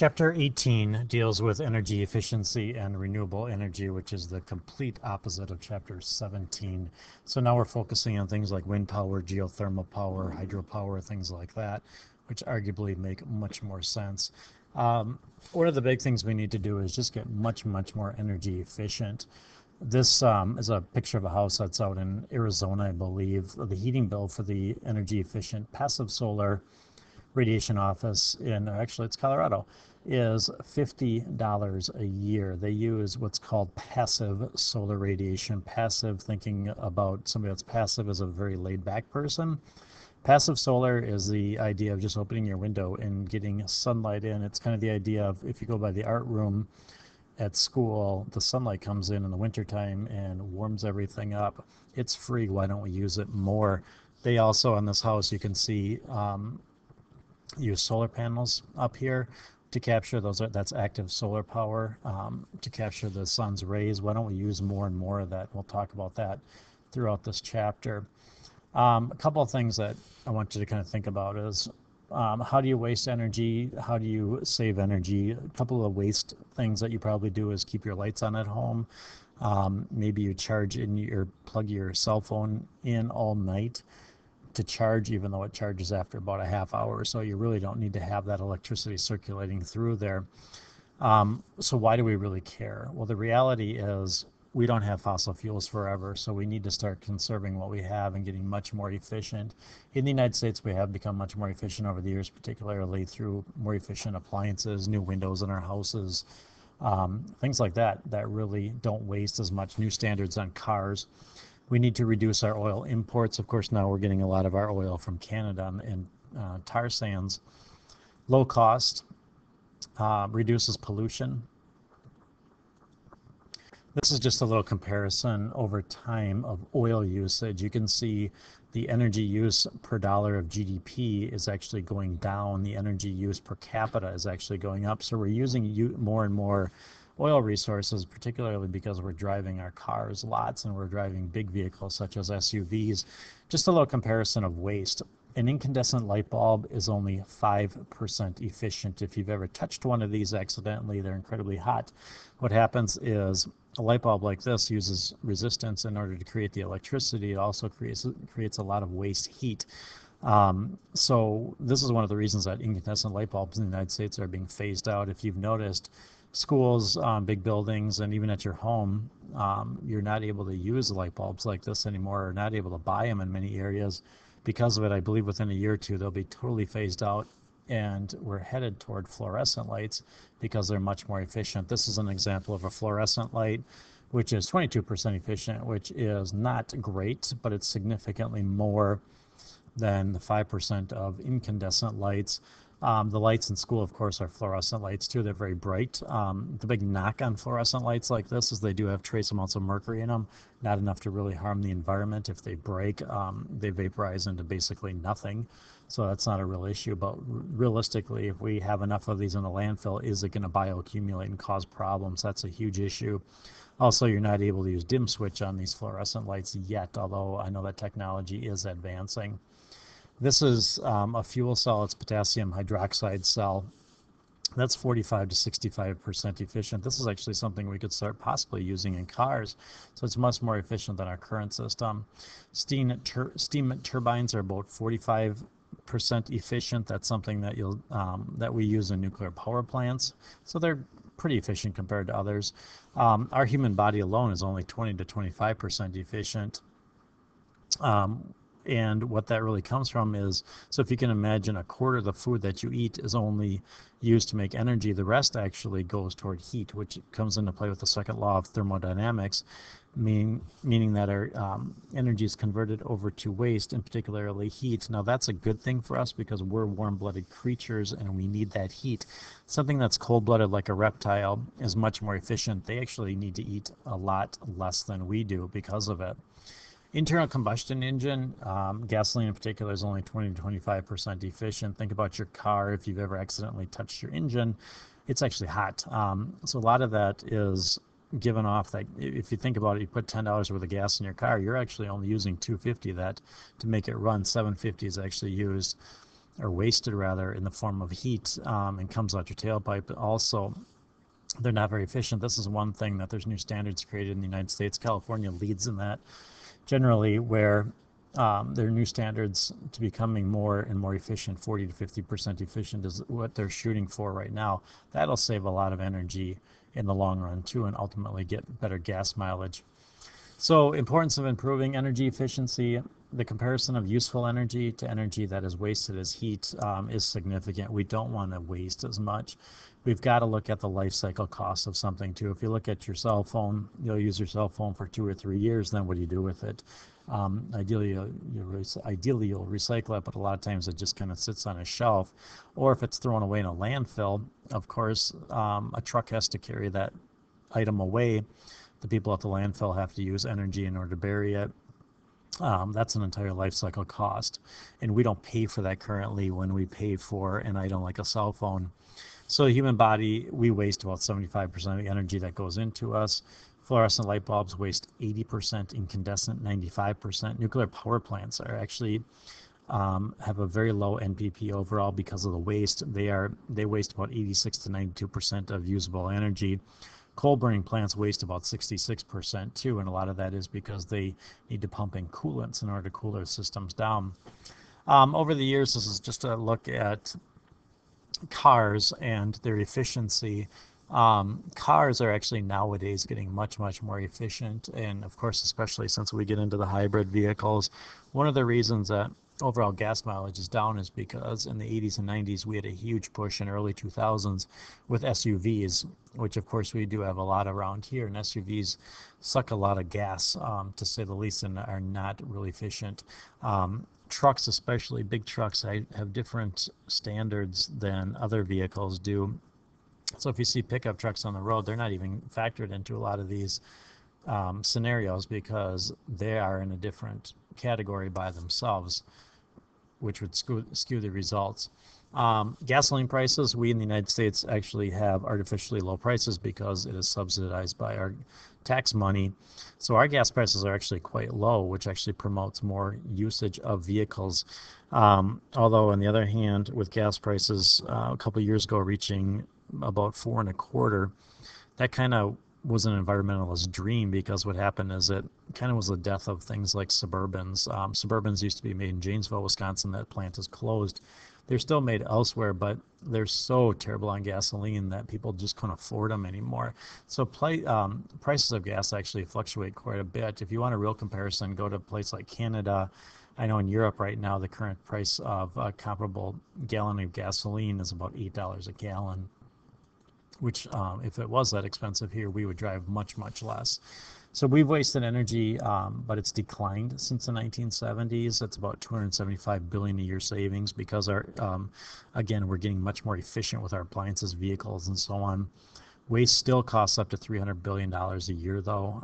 Chapter 18 deals with energy efficiency and renewable energy, which is the complete opposite of Chapter 17. So now we're focusing on things like wind power, geothermal power, hydropower, things like that, which arguably make much more sense. One of the big things we need to do is just get much more energy efficient. This is a picture of a house that's out in Arizona, I believe. The heating bill for the energy efficient passive solar radiation office actually it's Colorado, is $50 a year. They use what's called passive solar radiation. Passive, thinking about somebody that's passive as a very laid back person. Passive solar is the idea of just opening your window and getting sunlight in. It's kind of the idea of, if you go by the art room at school, the sunlight comes in the wintertime and warms everything up. It's free. Why don't we use it more? They also, on this house, you can see use solar panels up here to capture those. That's active solar power to capture the sun's rays. Why don't we use more and more of that? We'll talk about that throughout this chapter. A couple of things that I want you to kind of think about is how do you waste energy? How do you save energy? A couple of waste things that you probably do is keep your lights on at home. Maybe you plug your cell phone in all night to charge, even though it charges after about a half hour, so you really don't need to have that electricity circulating through there. So why do we really care? Well, the reality is we don't have fossil fuels forever, so we need to start conserving what we have and getting much more efficient. In the United States, we have become much more efficient over the years, particularly through more efficient appliances, new windows in our houses, things like that really don't waste as much. New standards on cars. We need to reduce our oil imports. Of course, now we're getting a lot of our oil from Canada and tar sands. Low cost reduces pollution. This is just a little comparison over time of oil usage. You can see the energy use per dollar of GDP is actually going down. The energy use per capita is actually going up. So we're using more and more oil resources, particularly because we're driving our cars lots and we're driving big vehicles such as SUVs. Just a little comparison of waste. An incandescent light bulb is only 5% efficient. If you've ever touched one of these accidentally, they're incredibly hot. What happens is a light bulb like this uses resistance in order to create the electricity. It also creates a lot of waste heat. So this is one of the reasons that incandescent light bulbs in the United States are being phased out. If you've noticed, schools, big buildings, and even at your home, you're not able to use light bulbs like this anymore, or not able to buy them in many areas because of it. I believe within a year or two they'll be totally phased out, and we're headed toward fluorescent lights because they're much more efficient. This is an example of a fluorescent light, which is 22% efficient, which is not great, but it's significantly more than the 5% of incandescent lights. The lights in school, of course, are fluorescent lights too. They're very bright. The big knock on fluorescent lights like this is they do have trace amounts of mercury in them, not enough to really harm the environment. If they break, they vaporize into basically nothing. So that's not a real issue. But realistically, if we have enough of these in a landfill, is it going to bioaccumulate and cause problems? That's a huge issue. Also, you're not able to use dim switch on these fluorescent lights yet, although I know that technology is advancing. This is a fuel cell. It's potassium hydroxide cell. That's 45 to 65% efficient. This is actually something we could start possibly using in cars. So it's much more efficient than our current system. Steam turbines are about 45% efficient. That's something that that we use in nuclear power plants. So they're pretty efficient compared to others. Our human body alone is only 20 to 25% efficient. And what that really comes from is, so if you can imagine, a quarter of the food that you eat is only used to make energy. The rest actually goes toward heat, which comes into play with the second law of thermodynamics, meaning that our energy is converted over to waste, and particularly heat. Now that's a good thing for us because we're warm-blooded creatures and we need that heat. Something that's cold-blooded like a reptile is much more efficient. They actually need to eat a lot less than we do because of it. Internal combustion engine, gasoline in particular, is only 20 to 25% efficient. Think about your car. If you've ever accidentally touched your engine, it's actually hot. So a lot of that is given off. That if you think about it, you put $10 worth of gas in your car, you're actually only using $2.50 of that to make it run. $7.50 is actually used or wasted rather, in the form of heat, and comes out your tailpipe. But also, they're not very efficient. This is one thing that there's new standards created in the United States. California leads in that generally, where there are new standards to becoming more and more efficient. 40 to 50% efficient is what they're shooting for right now. That'll save a lot of energy in the long run too, and ultimately get better gas mileage. So, importance of improving energy efficiency. The comparison of useful energy to energy that is wasted as heat is significant. We don't want to waste as much. We've got to look at the life cycle cost of something too. If you look at your cell phone, you'll use your cell phone for 2 or 3 years, then what do you do with it? Ideally, you'll recycle it, but a lot of times it just kind of sits on a shelf. Or if it's thrown away in a landfill, of course, a truck has to carry that item away. The people at the landfill have to use energy in order to bury it. That's an entire life cycle cost, and we don't pay for that currently when we pay for an item like a cell phone. So the human body, we waste about 75% of the energy that goes into us. Fluorescent light bulbs waste 80%, incandescent 95%. Nuclear power plants are actually have a very low NPP overall because of the waste. They waste about 86 to 92% of usable energy. Coal burning plants waste about 66% too, and a lot of that is because they need to pump in coolants in order to cool their systems down. Over the years, this is just a look at cars and their efficiency. Cars are actually nowadays getting much, much more efficient, and of course, especially since we get into the hybrid vehicles, one of the reasons that overall gas mileage is down is because in the 80s and 90s we had a huge push in early 2000s with SUVs, which of course we do have a lot around here, and SUVs suck a lot of gas, to say the least, and are not really efficient. Trucks, especially big trucks, have different standards than other vehicles do. So if you see pickup trucks on the road, they're not even factored into a lot of these scenarios because they are in a different category by themselves, which would skew the results. Gasoline prices, we in the United States actually have artificially low prices because it is subsidized by our tax money. So our gas prices are actually quite low, which actually promotes more usage of vehicles. Although on the other hand, with gas prices a couple of years ago reaching about $4.25, that kind of was an environmentalist dream, because what happened is it kind of was the death of things like Suburbans. Suburbans used to be made in Janesville, Wisconsin. That plant is closed. They're still made elsewhere, but they're so terrible on gasoline that people just couldn't afford them anymore. So prices of gas actually fluctuate quite a bit. If you want a real comparison, go to a place like Canada. I know in Europe right now, the current price of a comparable gallon of gasoline is about $8 a gallon, which if it was that expensive here, we would drive much, much less. So we've wasted energy, but it's declined since the 1970s. That's about 275 billion a year savings because again, we're getting much more efficient with our appliances, vehicles, and so on. Waste still costs up to $300 billion a year, though.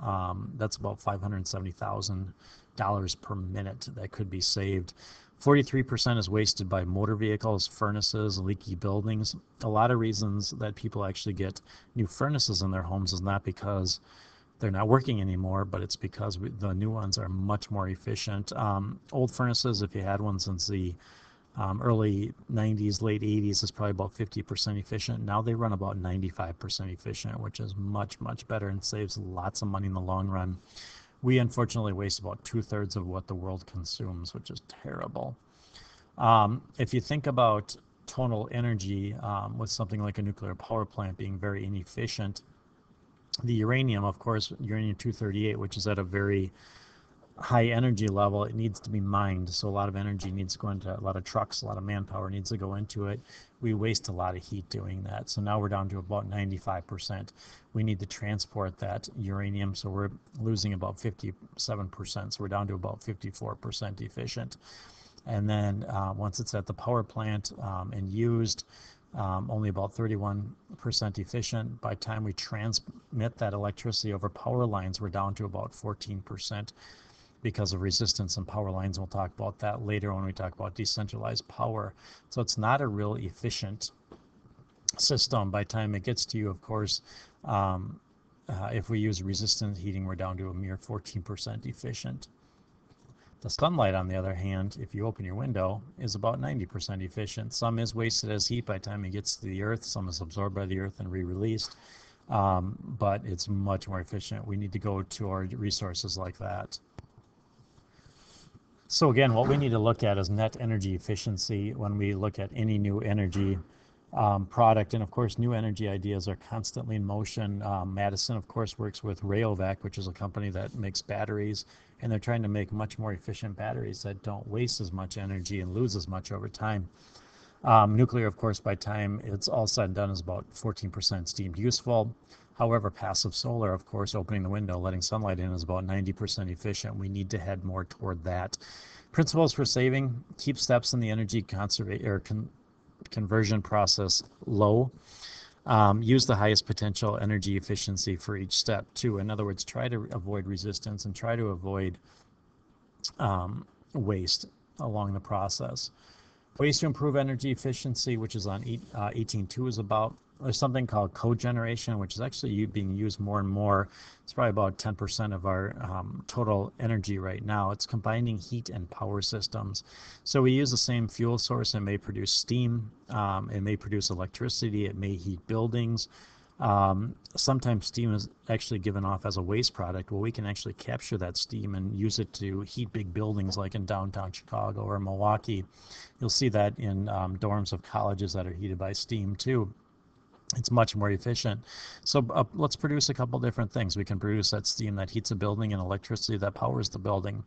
That's about $570,000 per minute that could be saved. 43% is wasted by motor vehicles, furnaces, leaky buildings. A lot of reasons that people actually get new furnaces in their homes is not because they're not working anymore, but it's because the new ones are much more efficient. Old furnaces, if you had one since the early 90s, late 80s, is probably about 50% efficient. Now they run about 95% efficient, which is much, much better and saves lots of money in the long run. We unfortunately waste about 2/3 of what the world consumes, which is terrible. If you think about total energy with something like a nuclear power plant being very inefficient, the uranium, of course, uranium-238, which is at a very high energy level, it needs to be mined. So a lot of energy needs to go into a lot of trucks, a lot of manpower needs to go into it. We waste a lot of heat doing that. So now we're down to about 95%. We need to transport that uranium, so we're losing about 57%. So we're down to about 54% efficient. And then once it's at the power plant and used, only about 31% efficient. By the time we transmit that electricity over power lines, we're down to about 14% because of resistance in power lines. We'll talk about that later when we talk about decentralized power. So it's not a real efficient system. By the time it gets to you, of course, if we use resistant heating, we're down to a mere 14% efficient. The sunlight, on the other hand, if you open your window, is about 90% efficient. Some is wasted as heat by the time it gets to the earth. Some is absorbed by the earth and re-released. But it's much more efficient. We need to go to our resources like that. So again, what we need to look at is net energy efficiency when we look at any new energy product. And of course, new energy ideas are constantly in motion. Madison, of course, works with Rayovac, which is a company that makes batteries, and they're trying to make much more efficient batteries that don't waste as much energy and lose as much over time. Nuclear, of course, by time it's all said and done, is about 14% deemed useful. However, passive solar, of course, opening the window, letting sunlight in, is about 90% efficient. We need to head more toward that. Principles for saving: keep steps in the energy conversion process low. Use the highest potential energy efficiency for each step too. In other words, try to avoid resistance and try to avoid waste along the process. Ways to improve energy efficiency, which is on 18.2, is about, there's something called cogeneration, which is actually being used more and more. It's probably about 10% of our total energy right now. It's combining heat and power systems. So we use the same fuel source. It may produce steam, it may produce electricity, it may heat buildings. Sometimes steam is actually given off as a waste product. Well, we can actually capture that steam and use it to heat big buildings like in downtown Chicago or Milwaukee. You'll see that in dorms of colleges that are heated by steam too. It's much more efficient. So let's produce a couple different things. We can produce that steam that heats a building and electricity that powers the building.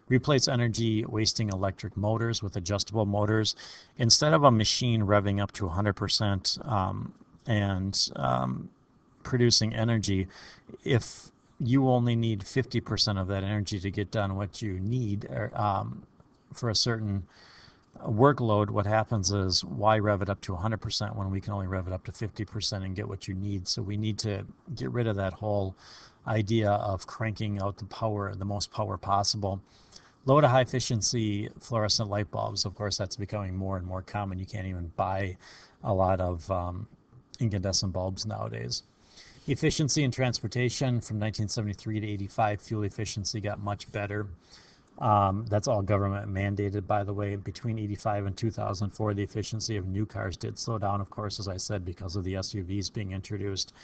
Replace energy wasting electric motors with adjustable motors. Instead of a machine revving up to 100% and producing energy, if you only need 50% of that energy to get done what you need for a certain workload, what happens is, why rev it up to 100% when we can only rev it up to 50% and get what you need? So we need to get rid of that whole idea of cranking out the power, the most power possible. Low to high efficiency fluorescent light bulbs, of course, that's becoming more and more common. You can't even buy a lot of incandescent bulbs nowadays. Efficiency in transportation: from 1973 to 85, fuel efficiency got much better. That's all government mandated, by the way. Between 85 and 2004, the efficiency of new cars did slow down, of course, as I said, because of the SUVs being introduced.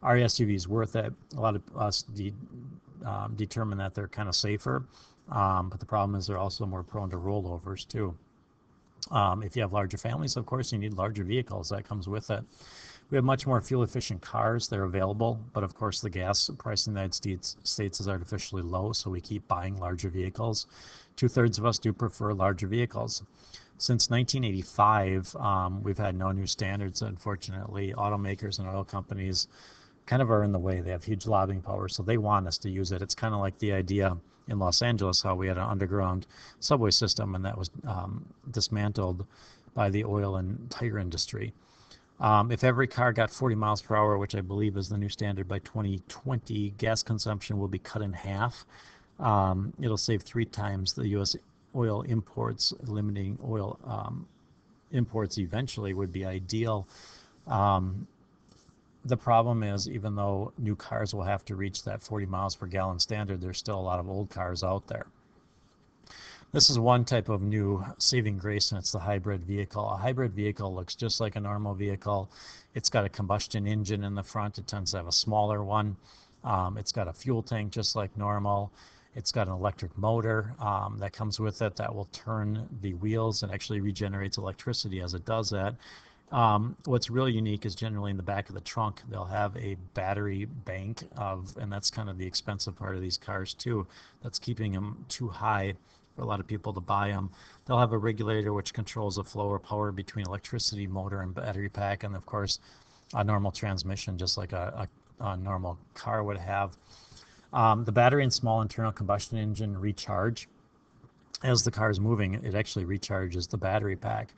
Are SUVs worth it? A lot of us determine that they're kind of safer, but the problem is they're also more prone to rollovers too. If you have larger families, of course, you need larger vehicles. That comes with it. We have much more fuel-efficient cars. They're available, but of course the gas price in the United States is artificially low, so we keep buying larger vehicles. 2/3 of us do prefer larger vehicles. Since 1985, we've had no new standards, unfortunately. Automakers and oil companies kind of are in the way. They have huge lobbying power, so they want us to use it. It's kind of like the idea in Los Angeles, how we had an underground subway system, and that was dismantled by the oil and tire industry. If every car got 40 miles per hour, which I believe is the new standard by 2020, gas consumption will be cut in half. It'll save 3 times the U.S. oil imports. Limiting oil imports eventually would be ideal. The problem is, even though new cars will have to reach that 40 miles per gallon standard, there's still a lot of old cars out there. This is one type of new saving grace, and it's the hybrid vehicle. A hybrid vehicle looks just like a normal vehicle. It's got a combustion engine in the front. It tends to have a smaller one. It's got a fuel tank just like normal. It's got an electric motor that comes with it that will turn the wheels and actually regenerates electricity as it does that. What's really unique is generally in the back of the trunk, they'll have a battery bank and that's kind of the expensive part of these cars too. That's keeping them too high for a lot of people to buy them. They'll have a regulator which controls the flow of power between electricity motor and battery pack, and of course a normal transmission just like a normal car would have. The battery and small internal combustion engine recharge. As the car is moving, it actually recharges the battery pack.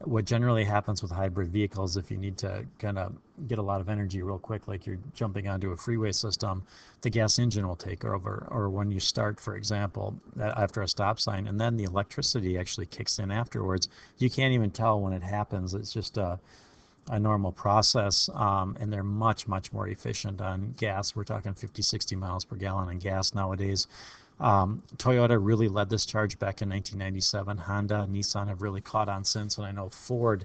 What generally happens with hybrid vehicles, if you need to kind of get a lot of energy real quick, like you're jumping onto a freeway system, the gas engine will take over. Or when you start, for example, after a stop sign, and then the electricity actually kicks in afterwards. You can't even tell when it happens. It's just a normal process, and they're much, much more efficient on gas. We're talking 50, 60 miles per gallon on gas nowadays. Toyota really led this charge back in 1997. Honda, Nissan have really caught on since, and I know Ford,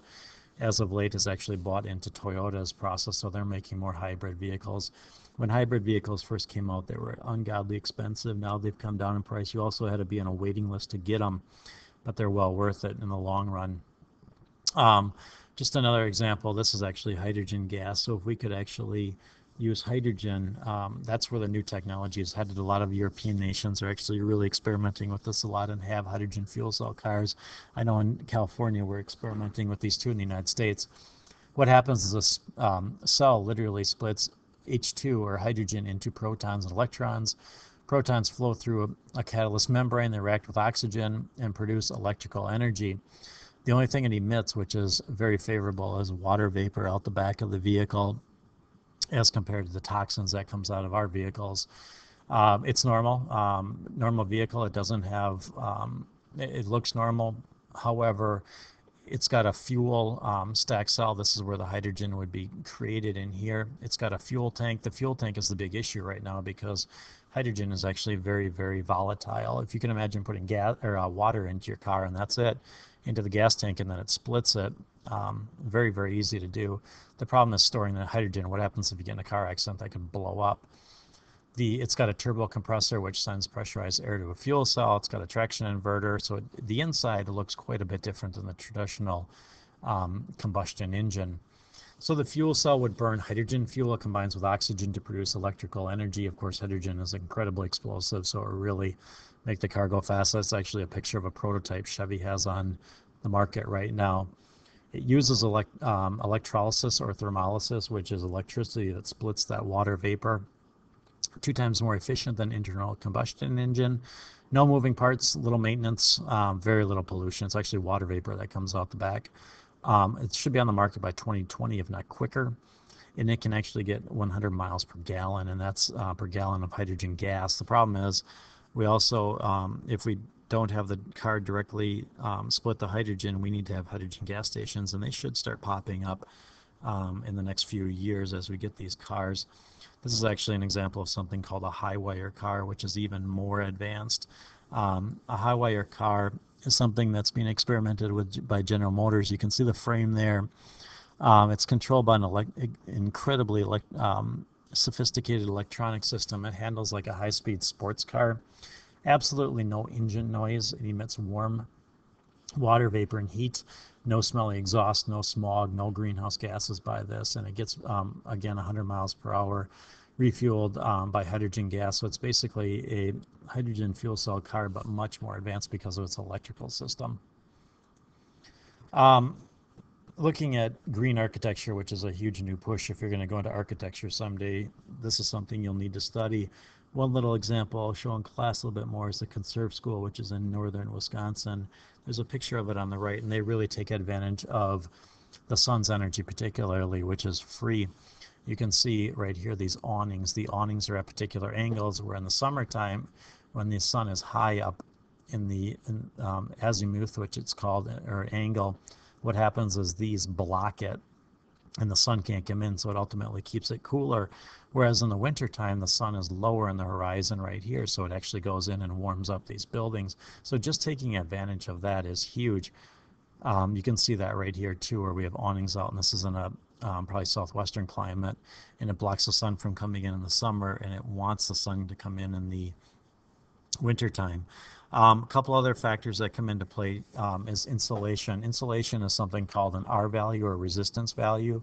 as of late, has actually bought into Toyota's process, so they're making more hybrid vehicles. When hybrid vehicles first came out, they were ungodly expensive. Now they've come down in price. You also had to be on a waiting list to get them, but they're well worth it in the long run. Um, just another example, this is actually hydrogen gas. So if we could actually use hydrogen, that's where the new technology is headed. A lot of European nations are actually really experimenting with this a lot and have hydrogen fuel cell cars. I know in California we're experimenting with these too in the United States. What happens is this cell literally splits H2 or hydrogen into protons and electrons. Protons flow through a catalyst membrane, they react with oxygen and produce electrical energy. The only thing it emits, which is very favorable, is water vapor out the back of the vehicle as compared to the toxins that comes out of our vehicles. It's normal. Normal vehicle, it doesn't have, it looks normal. However, it's got a fuel stack cell. This is where the hydrogen would be created in here. It's got a fuel tank. The fuel tank is the big issue right now because hydrogen is actually very, very volatile. If you can imagine putting gas or water into your car and that's it, into the gas tank and then it splits it, very, very easy to do. The problem is storing the hydrogen. What happens if you get in a car accident that could blow up? It's got a turbo compressor which sends pressurized air to a fuel cell. It's got a traction inverter, so the inside looks quite a bit different than the traditional combustion engine. So the fuel cell would burn hydrogen fuel. It combines with oxygen to produce electrical energy. Of course, hydrogen is incredibly explosive, so it will really make the car go fast. That's actually a picture of a prototype Chevy has on the market right now. It uses electrolysis or thermolysis, which is electricity that splits that water vapor. 2 times more efficient than internal combustion engine. No moving parts, little maintenance, very little pollution. It's actually water vapor that comes out the back. It should be on the market by 2020, if not quicker. And it can actually get 100 miles per gallon, and that's per gallon of hydrogen gas. The problem is we also, if we don't have the car directly split the hydrogen, we need to have hydrogen gas stations, and they should start popping up in the next few years as we get these cars. This is actually an example of something called a high-wire car, which is even more advanced. A high-wire car is something that's being experimented with by General Motors. You can see the frame there. It's controlled by an incredibly sophisticated electronic system. It handles like a high-speed sports car. Absolutely no engine noise. It emits warm water vapor and heat. No smelly exhaust, no smog, no greenhouse gases by this, and it gets, again, 100 miles per hour, refueled by hydrogen gas. So it's basically a hydrogen fuel cell car, but much more advanced because of its electrical system. Looking at green architecture, which is a huge new push if you're going to go into architecture someday, this is something you'll need to study. One little example I'll show in class a little bit more is the Conserve School, which is in northern Wisconsin. There's a picture of it on the right, and they really take advantage of the sun's energy particularly, which is free. You can see right here these awnings. The awnings are at particular angles where in the summertime, when the sun is high up in the azimuth, which it's called, or angle, what happens is these block it and the sun can't come in, so it ultimately keeps it cooler. Whereas in the wintertime, the sun is lower in the horizon right here, so it actually goes in and warms up these buildings. So just taking advantage of that is huge. You can see that right here too, where we have awnings out, and this is in a probably southwestern climate, and it blocks the sun from coming in the summer, and it wants the sun to come in the wintertime. A couple other factors that come into play is insulation. Insulation is something called an R value or resistance value.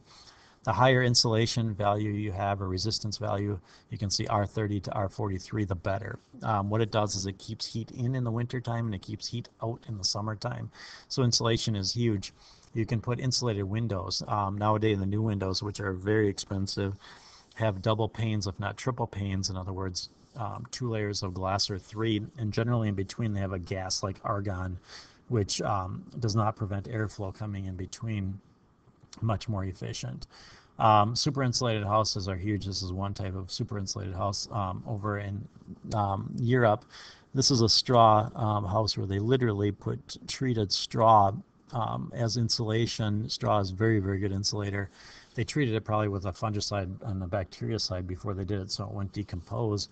The higher insulation value you have, or resistance value, you can see R30 to R43, the better. What it does is it keeps heat in the wintertime and it keeps heat out in the summertime. So insulation is huge. You can put insulated windows. Nowadays, the new windows, which are very expensive, have double panes, if not triple panes. In other words, 2 layers of glass or 3, and generally in between they have a gas like argon, which does not prevent airflow coming in between. Much more efficient. Super insulated houses are huge. This is one type of super insulated house over in Europe. This is a straw house where they literally put treated straw as insulation. Straw is very, very good insulator. They treated it probably with a fungicide and a bactericide before they did it, so it wouldn't decompose.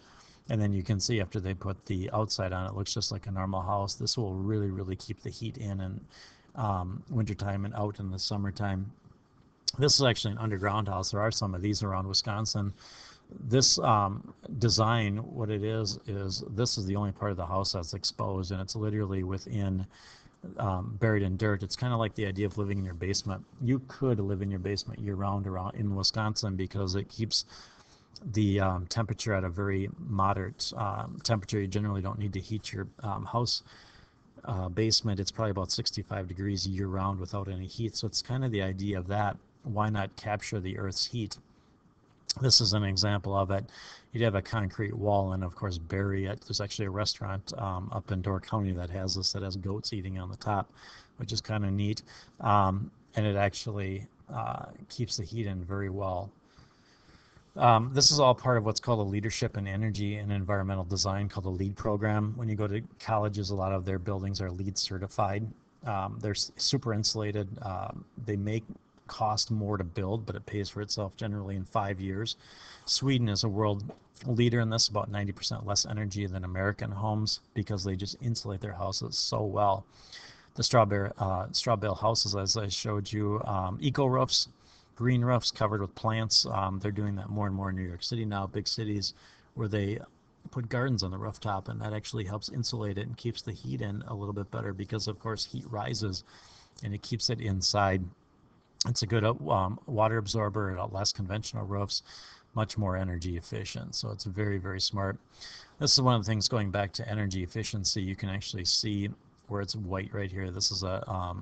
And then you can see after they put the outside on, it looks just like a normal house. This will really, really keep the heat in wintertime and out in the summertime. This is actually an underground house. There are some of these around Wisconsin. This design, what it is this is the only part of the house that's exposed, and it's literally within buried in dirt. It's kind of like the idea of living in your basement. You could live in your basement year-round around in Wisconsin because it keeps the temperature at a very moderate temperature. You generally don't need to heat your house basement. It's probably about 65 degrees year-round without any heat. So it's kind of the idea of that. Why not capture the Earth's heat? This is an example of it. You'd have a concrete wall and, of course, bury it. There's actually a restaurant up in Door County that has this, that has goats eating on the top, which is kind of neat. And it actually keeps the heat in very well. This is all part of what's called a leadership in energy and environmental design, called the LEED program. When you go to colleges, a lot of their buildings are LEED certified. They're super insulated. They make cost more to build, but it pays for itself generally in 5 years. Sweden is a world leader in this, about 90% less energy than American homes because they just insulate their houses so well. The straw bale houses, as I showed you, eco roofs, green roofs covered with plants. They're doing that more and more in New York City now, big cities, where they put gardens on the rooftop, and that actually helps insulate it and keeps the heat in a little bit better because, of course, heat rises and it keeps it inside. It's a good water absorber, less conventional roofs, much more energy efficient. So it's very, very smart. This is one of the things, going back to energy efficiency, you can actually see where it's white right here. This is a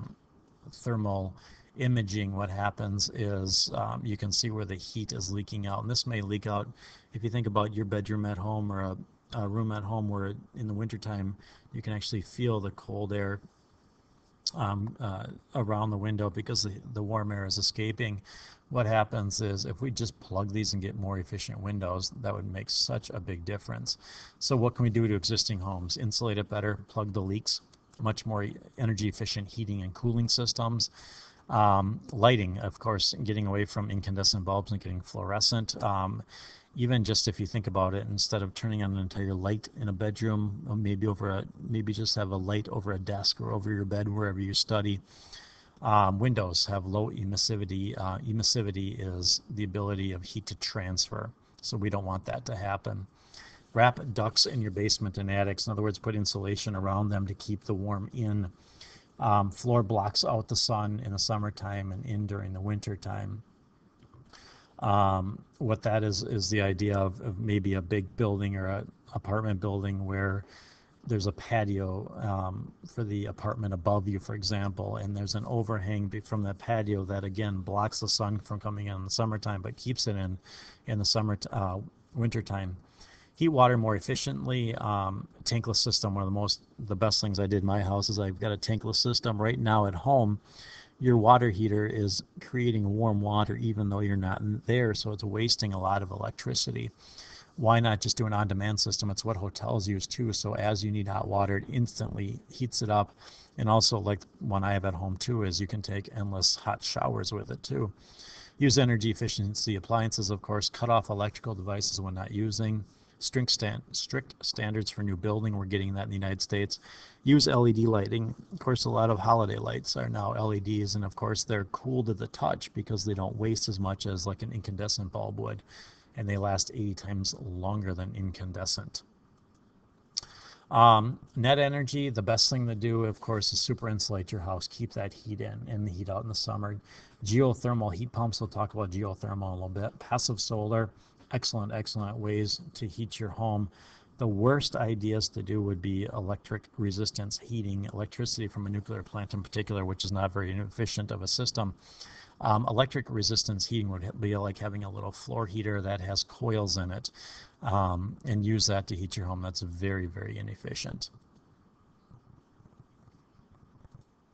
thermal imaging. What happens is you can see where the heat is leaking out. And this may leak out if you think about your bedroom at home or a room at home where in the wintertime you can actually feel the cold air around the window because the warm air is escaping. What happens is if we just plug these and get more efficient windows, that would make such a big difference. So what can we do to existing homes? Insulate it better, plug the leaks, much more energy efficient heating and cooling systems. Lighting, of course, getting away from incandescent bulbs and getting fluorescent. Even just if you think about it, instead of turning on an entire light in a bedroom, maybe just have a light over a desk or over your bed wherever you study. Windows have low emissivity. Emissivity is the ability of heat to transfer, so we don't want that to happen. Wrap ducts in your basement and attics. In other words, put insulation around them to keep the warm in. Floor blocks out the sun in the summertime and in during the winter time. What that is the idea of maybe a big building or an apartment building where there's a patio for the apartment above you, for example, and there's an overhang from that patio that again blocks the sun from coming in the summertime but keeps it in the wintertime. Heat water more efficiently. Tankless system. One of the best things I did in my house is I've got a tankless system right now at home. Your water heater is creating warm water even though you're not there, so it's wasting a lot of electricity. Why not just do an on-demand system? It's what hotels use too, so as you need hot water, it instantly heats it up. And also, like one I have at home too, is you can take endless hot showers with it too. Use energy efficiency appliances, of course. Cut off electrical devices when not using. Strict standards for new building. We're getting that in the United States. Use LED lighting. Of course, a lot of holiday lights are now LEDs, and of course they're cool to the touch because they don't waste as much as like an incandescent bulb would, and they last 80 times longer than incandescent. Net energy, the best thing to do, of course, is super insulate your house. Keep that heat in and the heat out in the summer. Geothermal heat pumps, we'll talk about geothermal a little bit. Passive solar, excellent ways to heat your home. The worst ideas to do would be electric resistance heating, electricity from a nuclear plant in particular, which is not very efficient of a system. Electric resistance heating would be like having a little floor heater that has coils in it, and use that to heat your home. That's very, very inefficient.